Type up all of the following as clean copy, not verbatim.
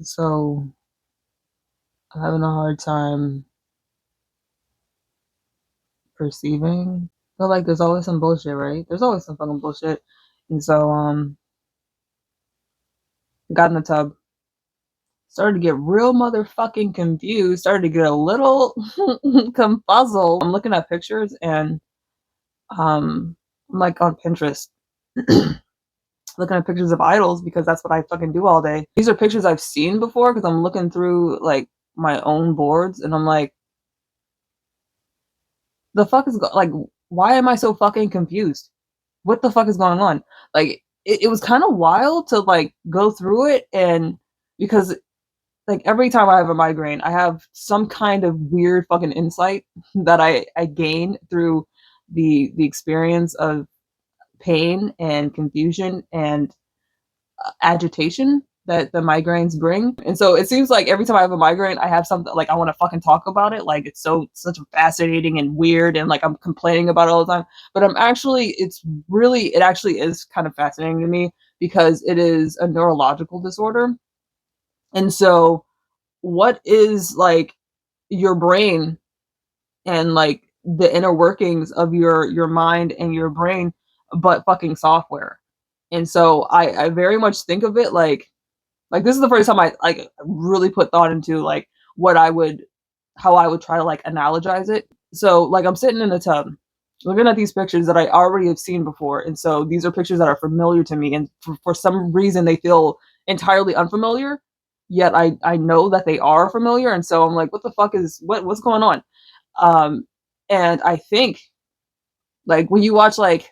So I'm having a hard time perceiving. But like there's always some bullshit, right? There's always some fucking bullshit. And so got in the tub, started to get real motherfucking confused, started to get a little confuzzled. I'm looking at pictures and I'm like on Pinterest looking at pictures of idols because that's what I fucking do all day. These are pictures I've seen before because I'm looking through like my own boards and I'm like, the fuck is like, why am I so fucking confused? What the fuck is going on? Like, it was kind of wild to like go through it, and because like every time I have a migraine, I have some kind of weird fucking insight that I gain through the experience of pain and confusion and agitation that the migraines bring. And so it seems like every time I have a migraine, I have something like I want to fucking talk about it. Like it's such fascinating and weird, and like I'm complaining about it all the time. But it actually is kind of fascinating to me because it is a neurological disorder. And so what is like your brain and like the inner workings of your mind and your brain, but fucking software. And so I very much think of it like this is the first time I like really put thought into like what I would how I would try to like analogize it. So like I'm sitting in the tub looking at these pictures that I already have seen before. And so these are pictures that are familiar to me, and for some reason they feel entirely unfamiliar. Yet I know that they are familiar, and so I'm like, what the fuck is what's going on? Um, and I think like when you watch like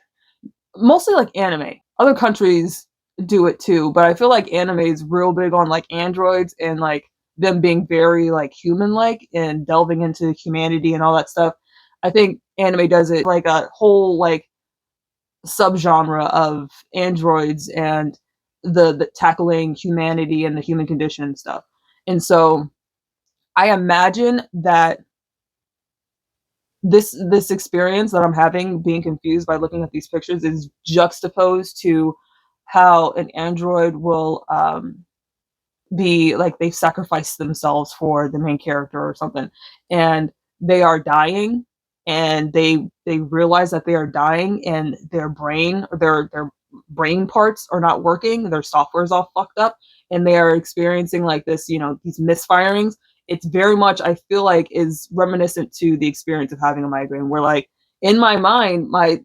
mostly like anime, other countries do it too, but I feel like anime is real big on like androids and like them being very like human like and delving into humanity and all that stuff. I think anime does it like a whole like subgenre of androids and the tackling humanity and the human condition and stuff. And so I imagine that this experience that I'm having being confused by looking at these pictures is juxtaposed to how an android will be like they've sacrificed themselves for the main character or something, and they are dying, and they realize that they are dying, and their brain parts are not working, their software is all fucked up, and they are experiencing like this, these misfirings. It's very much, I feel like, is reminiscent to the experience of having a migraine, where like in my mind my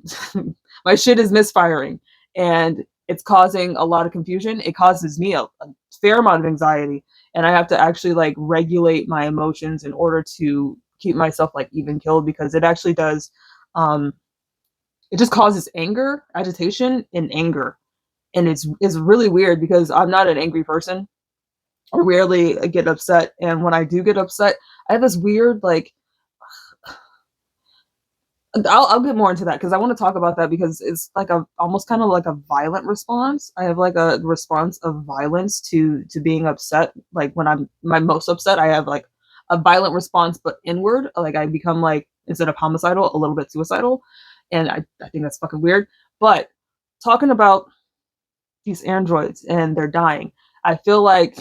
my shit is misfiring, and it's causing a lot of confusion. It causes me a fair amount of anxiety, and I have to actually like regulate my emotions in order to keep myself like even killed, because it actually does um it just causes anger, agitation, and anger. And it's really weird because I'm not an angry person. I rarely get upset, and when I do get upset, I have this weird like I'll get more into that because I want to talk about that, because it's like a almost kind of like a violent response. I have like a response of violence to being upset. Like when I'm my most upset, I have like a violent response, but inward. Like I become like, instead of homicidal, a little bit suicidal, and I think that's fucking weird. But talking about these androids and they're dying, I feel like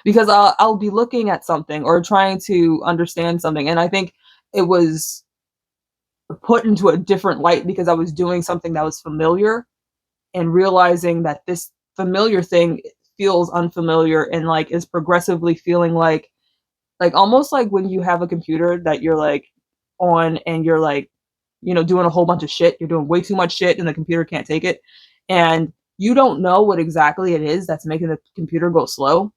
because I'll be looking at something or trying to understand something, and I think it was put into a different light because I was doing something that was familiar, and realizing that this familiar thing feels unfamiliar, and like is progressively feeling like almost like when you have a computer that you're like on, and you're like, doing a whole bunch of shit, you're doing way too much shit and the computer can't take it, and you don't know what exactly it is that's making the computer go slow,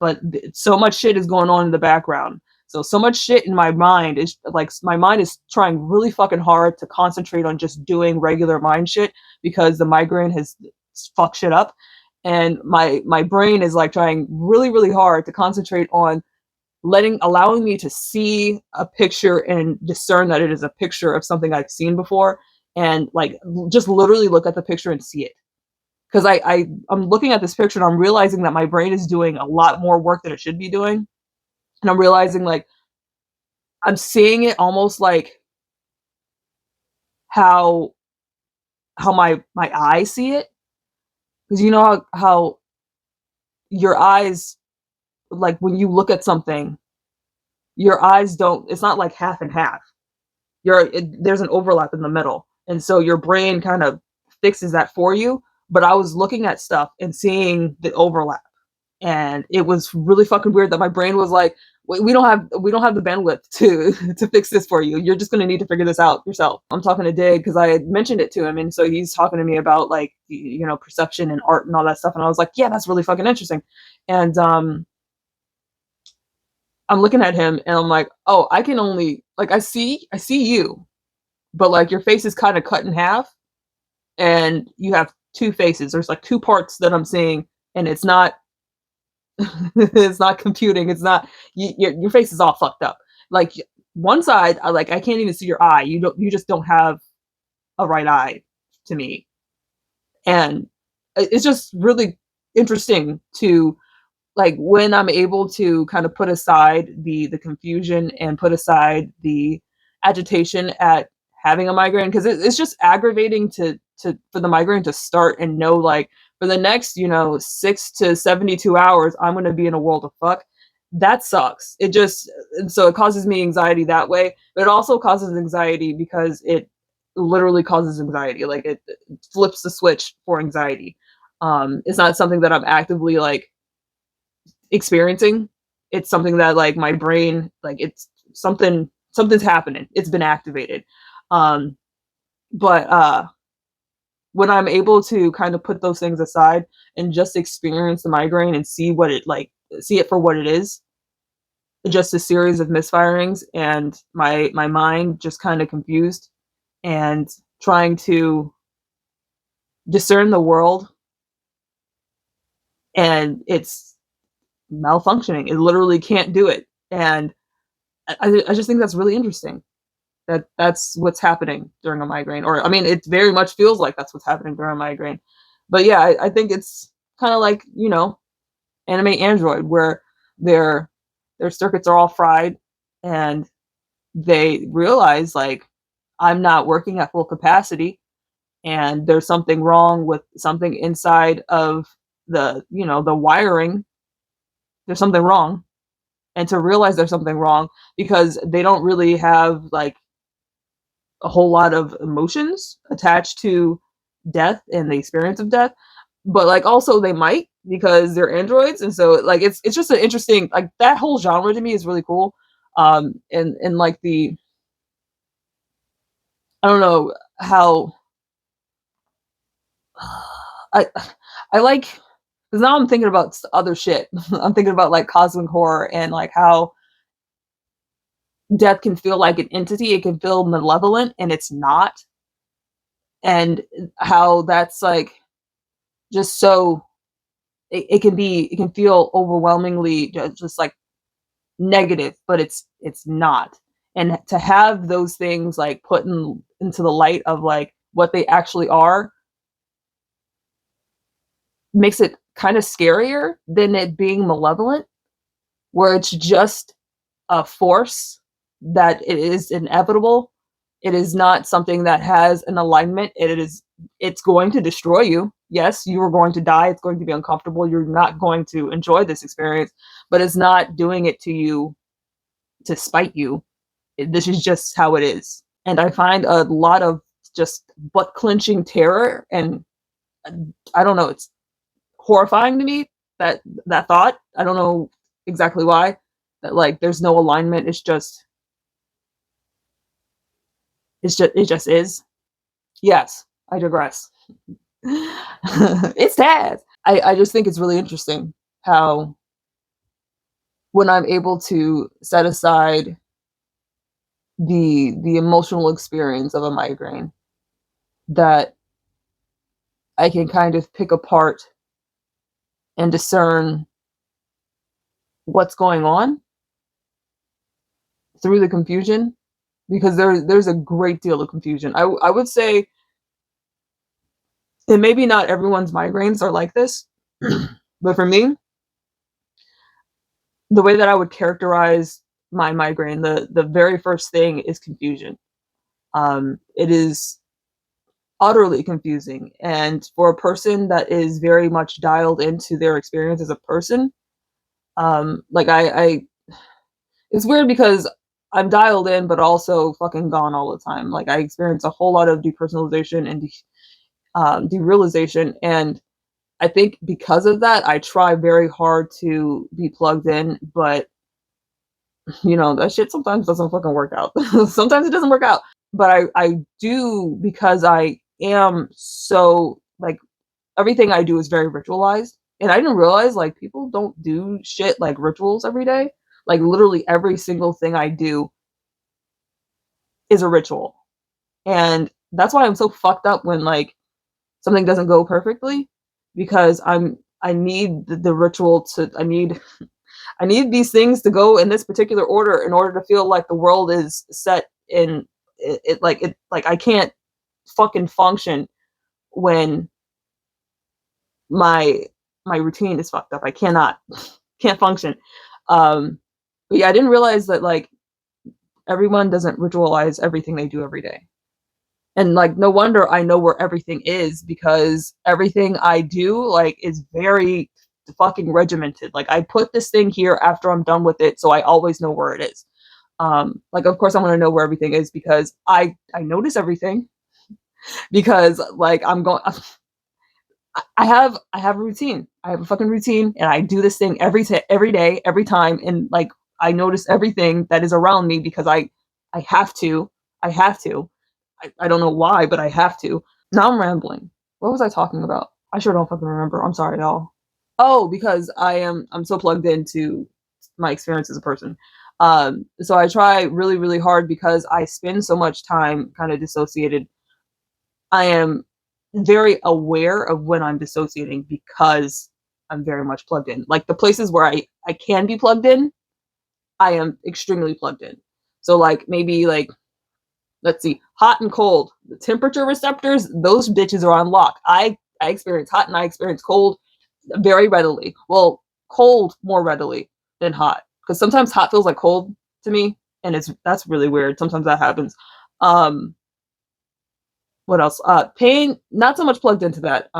but so much shit is going on in the background. So much shit in my mind is like, my mind is trying really fucking hard to concentrate on just doing regular mind shit because the migraine has fucked shit up, and my brain is like trying really really hard to concentrate on allowing me to see a picture and discern that it is a picture of something I've seen before, and like just literally look at the picture and see it, because I'm looking at this picture and I'm realizing that my brain is doing a lot more work than it should be doing, and I'm realizing like I'm seeing it almost like how my eyes see it, because you know how your eyes, like when you look at something, your eyes don't, it's not like half and half. There's an overlap in the middle. And so your brain kind of fixes that for you. But I was looking at stuff and seeing the overlap. And it was really fucking weird that my brain was like, we don't have the bandwidth to to fix this for you. You're just gonna need to figure this out yourself. I'm talking to Dig because I had mentioned it to him, and so he's talking to me about like perception and art and all that stuff, and I was like, yeah, that's really fucking interesting. And I'm looking at him and I'm like, oh, I can only like I see you, but like your face is kind of cut in half, and you have two faces. There's like two parts that I'm seeing, and it's not it's not computing. It's not your face is all fucked up. Like one side, I can't even see your eye. You just don't have a right eye to me, and it's just really interesting to like when I'm able to kind of put aside the confusion and put aside the agitation at having a migraine, because it's just aggravating to for the migraine to start and know like for the next 6 to 72 hours I'm going to be in a world of fuck. That sucks. It just, and so it causes me anxiety that way, but it also causes anxiety because it literally causes anxiety. Like it flips the switch for anxiety. It's not something that I'm actively like experiencing. It's something that like my brain, like it's something's happening. It's been activated. um but when I'm able to kind of put those things aside and just experience the migraine and see it for what it is, just a series of misfirings and my mind just kind of confused and trying to discern the world, and it's malfunctioning. It literally can't do it. And I just think that's really interesting that's what's happening during a migraine. Or I mean, it very much feels like that's what's happening during a migraine. But yeah, I think it's kind of like anime Android, where their their circuits are all fried, and they realize like I'm not working at full capacity, and there's something wrong with something inside of the wiring. There's something wrong, and to realize there's something wrong because they don't really have like a whole lot of emotions attached to death and the experience of death, but like also they might because they're androids. And so like it's just an interesting, like that whole genre to me is really cool. And like the, I don't know how I I like, because now I'm thinking about other shit. I'm thinking about like cosmic horror and like how death can feel like an entity. It can feel malevolent and it's not. And how that's like just so it can feel overwhelmingly just like negative, but it's not. And to have those things like into the light of like what they actually are makes it kind of scarier than it being malevolent, where it's just a force that it is inevitable. It is not something that has an alignment. It's going to destroy you. Yes, you are going to die. It's going to be uncomfortable. You're not going to enjoy this experience, but it's not doing it to you to spite you. This is just how it is. And I find a lot of just butt clenching terror, and I don't know, it's horrifying to me, that thought. I don't know exactly why. That like there's no alignment. It just is. Yes, I digress. It's Taz. I just think it's really interesting how when I'm able to set aside the emotional experience of a migraine, that I can kind of pick apart and discern what's going on through the confusion, because there's a great deal of confusion. I would say, and maybe not everyone's migraines are like this, but for me, the way that I would characterize my migraine, the very first thing is confusion. It is utterly confusing. And for a person that is very much dialed into their experience as a person, like I it's weird because I'm dialed in, but also fucking gone all the time. Like I experience a whole lot of depersonalization and derealization, and I think because of that, I try very hard to be plugged in, but that shit sometimes doesn't fucking work out. Sometimes it doesn't work out, but I do because I am so like everything I do is very ritualized, and I didn't realize like people don't do shit like rituals every day. Like literally every single thing I do is a ritual. And that's why I'm so fucked up when like something doesn't go perfectly because I need the ritual to I need these things to go in this particular order in order to feel like the world is set in it like I can't fucking function when my my routine is fucked up. I can't function. Um but yeah, I didn't realize that like everyone doesn't ritualize everything they do every day. And like no wonder I know where everything is because everything I do like is very fucking regimented. Like I put this thing here after I'm done with it so I always know where it is. Like of course I want to know where everything is because I notice everything because like I'm going I have a routine. I have a fucking routine and I do this thing every day, every time, and like I notice everything that is around me because I have to. I have to. I don't know why, but I have to. Now I'm rambling. What was I talking about? I sure don't fucking remember. I'm sorry, y'all. Oh, because I'm so plugged into my experience as a person. So I try really, really hard because I spend so much time kind of dissociated. I am very aware of when I'm dissociating because I'm very much plugged in. Like the places where I can be plugged in, I am extremely plugged in. So like maybe like let's see, hot and cold. The temperature receptors, those bitches are on lock. I experience hot and I experience cold very readily. Well, cold more readily than hot because sometimes hot feels like cold to me, and that's really weird. Sometimes that happens. Um, what else? Pain, not so much plugged into that.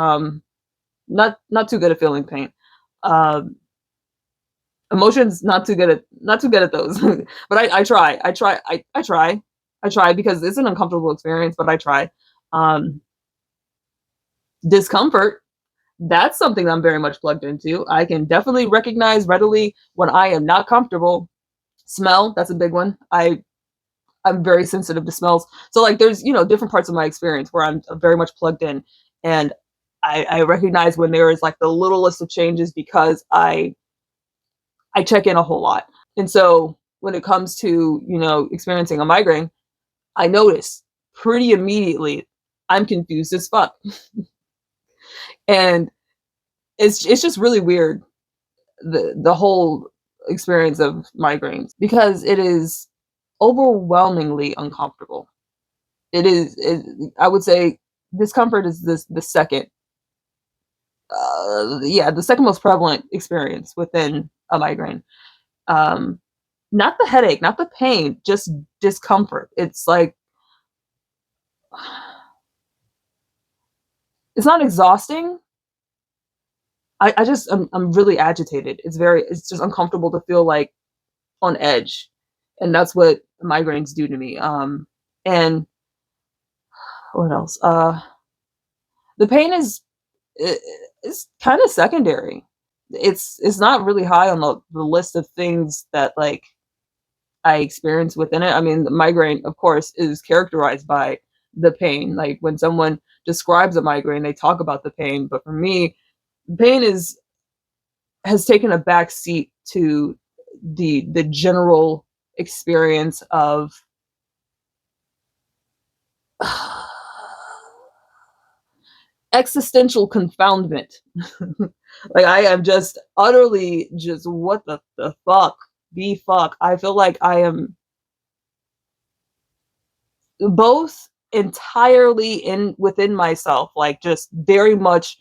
Not too good at feeling pain. Um, Emotions, not too good at those. But I try because it's an uncomfortable experience, but I try. Um, Discomfort, that's something I'm very much plugged into. I can definitely recognize readily when I am not comfortable. Smell, that's a big one. I'm very sensitive to smells. So like there's, different parts of my experience where I'm very much plugged in and I recognize when there is like the littlest of changes because I check in a whole lot. And so when it comes to, experiencing a migraine, I notice pretty immediately I'm confused as fuck. And it's just really weird the whole experience of migraines because it is overwhelmingly uncomfortable. I would say discomfort is the second yeah, the second most prevalent experience within a migraine. Um Not the headache, not the pain, just discomfort. It's like it's not exhausting. I'm really agitated. It's just uncomfortable to feel like on edge. And that's what migraines do to me. And what else? The pain is kind of secondary. It's not really high on the list of things that like I experience within it. I mean, the migraine, of course, is characterized by the pain. Like when someone describes a migraine, they talk about the pain. But for me, pain has taken a back seat to the general experience of existential confoundment. Like I am just utterly just what the fuck, the fuck. I feel like I am both entirely in within myself, like just very much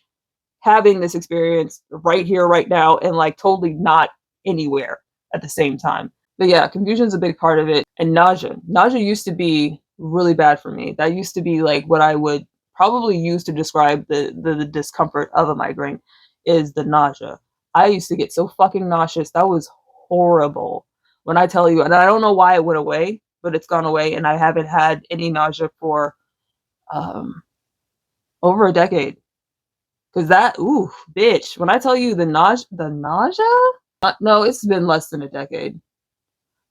having this experience right here, right now, and like totally not anywhere at the same time. But yeah, confusion is a big part of it. And nausea. Nausea used to be really bad for me. That used to be like what I would probably use to describe the discomfort of a migraine is the nausea. I used to get so fucking nauseous. That was horrible. When I tell you, and I don't know why it went away, but it's gone away, and I haven't had any nausea for um, over a decade. Cause that, ooh, bitch. When I tell you the nausea? No, it's been less than a decade.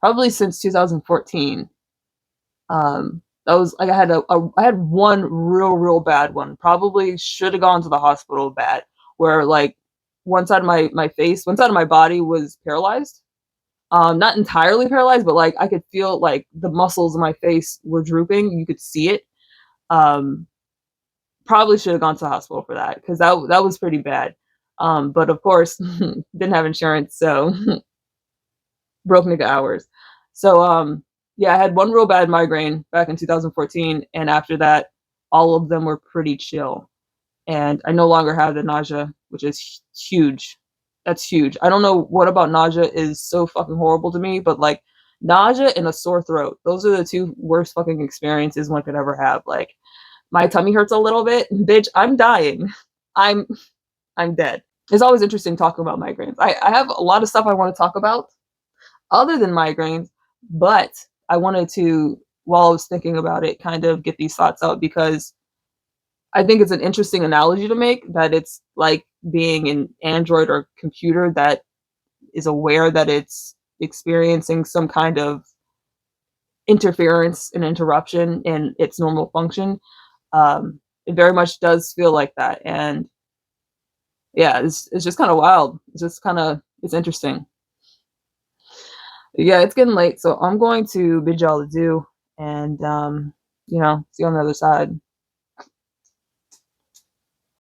Probably since 2014. That was like I had one real bad one. Probably should have gone to the hospital bad, where like one side of my face, one side of my body was paralyzed. Not entirely paralyzed, but like I could feel like the muscles in my face were drooping. You could see it. Um, Probably should have gone to the hospital for that because that was pretty bad. But of course, didn't have insurance, so broke nigga hours. So yeah, I had one real bad migraine back in 2014, and after that, all of them were pretty chill. And I no longer have the nausea, which is huge. That's huge. I don't know what about nausea is so fucking horrible to me, but like nausea and a sore throat, those are the two worst fucking experiences one could ever have. Like my tummy hurts a little bit, bitch, I'm dying. I'm I'm dead. It's always interesting talking about migraines. I have a lot of stuff I want to talk about other than migraines, but I wanted to, while I was thinking about it, kind of get these thoughts out because I think it's an interesting analogy to make that it's like being an Android or computer that is aware that it's experiencing some kind of interference and interruption in its normal function. It very much does feel like that. And yeah, it's just kind of wild. It's just kind of, it's interesting. Yeah, it's getting late, so I'm going to bid y'all adieu and, see you on the other side.